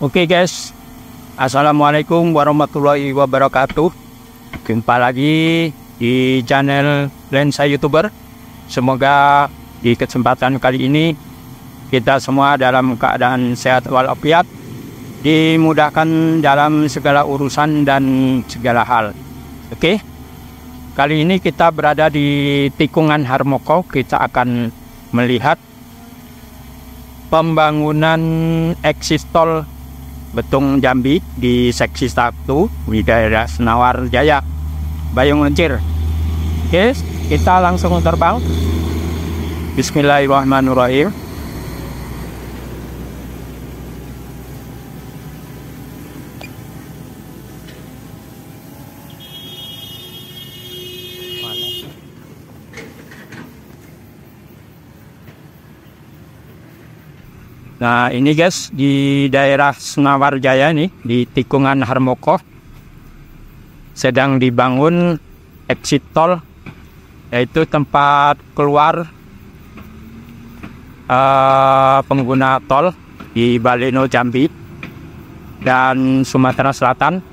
Oke guys, Assalamualaikum warahmatullahi wabarakatuh. Jumpa lagi di channel Lensa YouTuber. Semoga di kesempatan kali ini kita semua dalam keadaan sehat walafiat, dimudahkan dalam segala urusan dan segala hal. Oke, kali ini kita berada di tikungan Harmoko. Kita akan melihat pembangunan eksis tol Betung Jambi di seksi 1 di daerah Senawar Jaya, Bayung Lencir. Oke, kita langsung terbang. Bismillahirrahmanirrahim. Nah ini guys, di daerah Senawar Jaya nih, di tikungan Harmoko sedang dibangun exit tol, yaitu tempat keluar pengguna tol di Baleno Jambi dan Sumatera Selatan.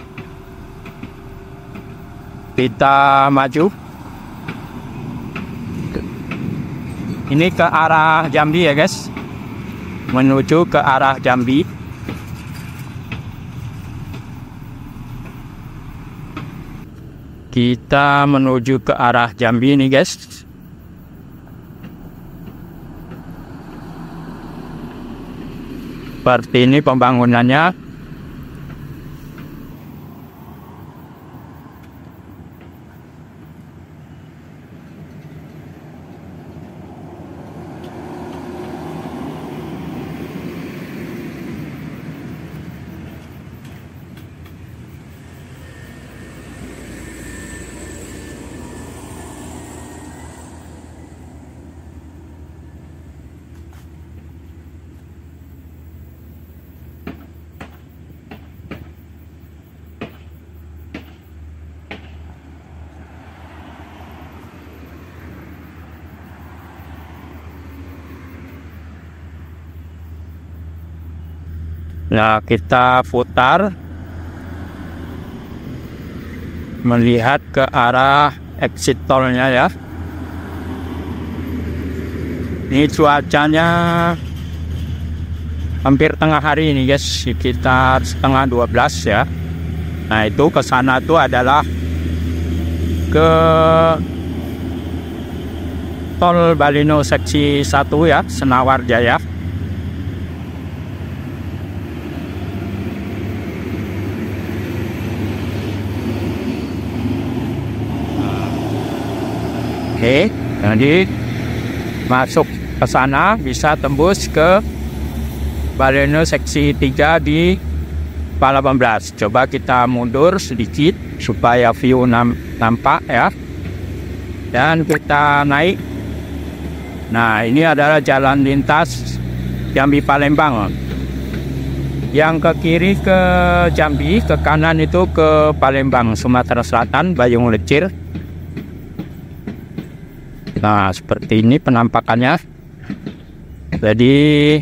Kita maju ini ke arah Jambi ya guys, menuju ke arah Jambi. Kita menuju ke arah Jambi nih guys. Seperti ini pembangunannya. Nah, kita putar melihat ke arah exit tolnya ya. Ini cuacanya hampir tengah hari ini guys, sekitar setengah 12 ya. Nah itu ke sana tuh adalah ke tol Baleno seksi 1 ya, Senawar Jaya. Oke, jadi masuk ke sana bisa tembus ke Baleno seksi 3 di Pala 18. Coba kita mundur sedikit supaya view nampak ya. Dan kita naik. Nah, ini adalah jalan lintas Jambi Palembang. Yang ke kiri ke Jambi, ke kanan itu ke Palembang, Sumatera Selatan, Bayung Lencir. Nah, seperti ini penampakannya. Jadi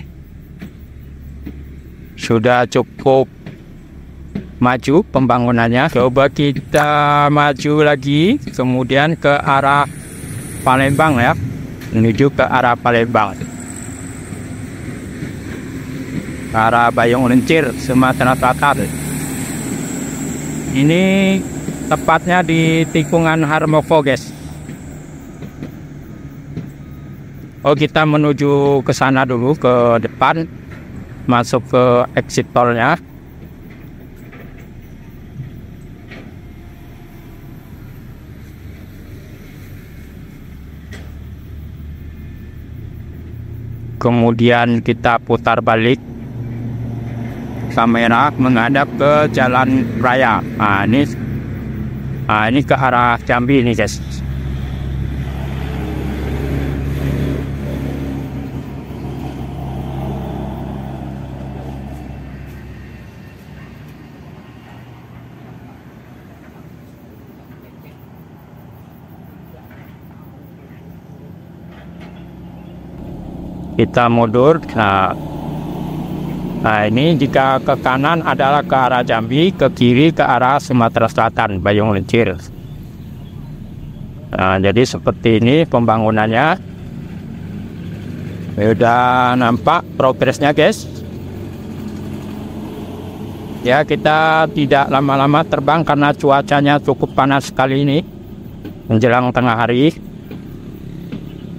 sudah cukup maju pembangunannya. Coba kita maju lagi, kemudian ke arah Palembang ya, menuju ke arah Palembang, ke arah Bayung Lencir, Sumatera Selatan. Ini tepatnya di tikungan Harmoko guys. Oh, kita menuju ke sana dulu, ke depan, masuk ke exit tolnya. Kemudian kita putar balik kamera menghadap ke jalan raya. Nah ini ke arah Jambi nih guys. Kita mundur. Nah, Nah, ini jika ke kanan adalah ke arah Jambi, ke kiri ke arah Sumatera Selatan, Bayung Lincir. Nah, jadi seperti ini pembangunannya. Sudah nampak progresnya, guys. Ya, kita tidak lama-lama terbang karena cuacanya cukup panas sekali ini. Menjelang tengah hari,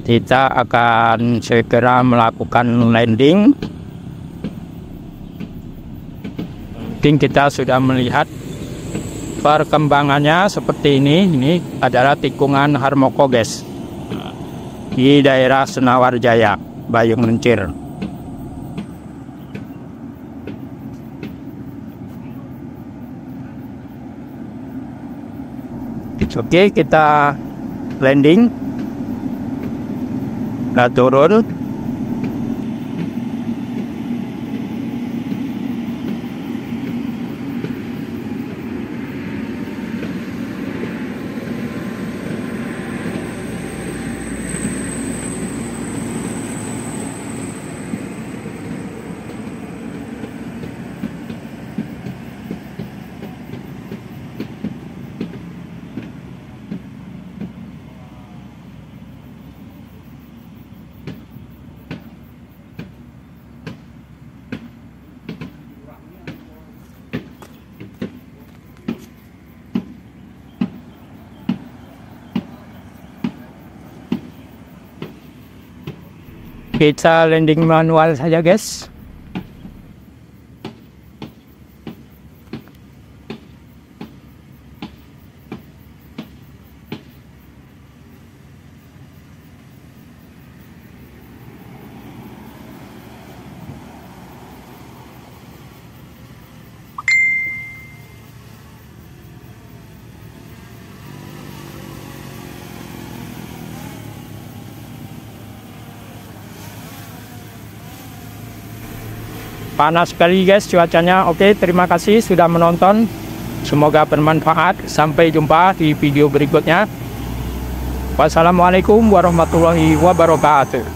kita akan segera melakukan landing. Mungkin kita sudah melihat perkembangannya seperti ini. Ini adalah tikungan Harmoko, guys, di daerah Senawar Jaya, Bayung Lincir. Oke, kita landing. Kita turun. Kita landing manual saja, guys. Panas sekali, guys, cuacanya. Oke, terima kasih sudah menonton. Semoga bermanfaat. Sampai jumpa di video berikutnya. Wassalamualaikum warahmatullahi wabarakatuh.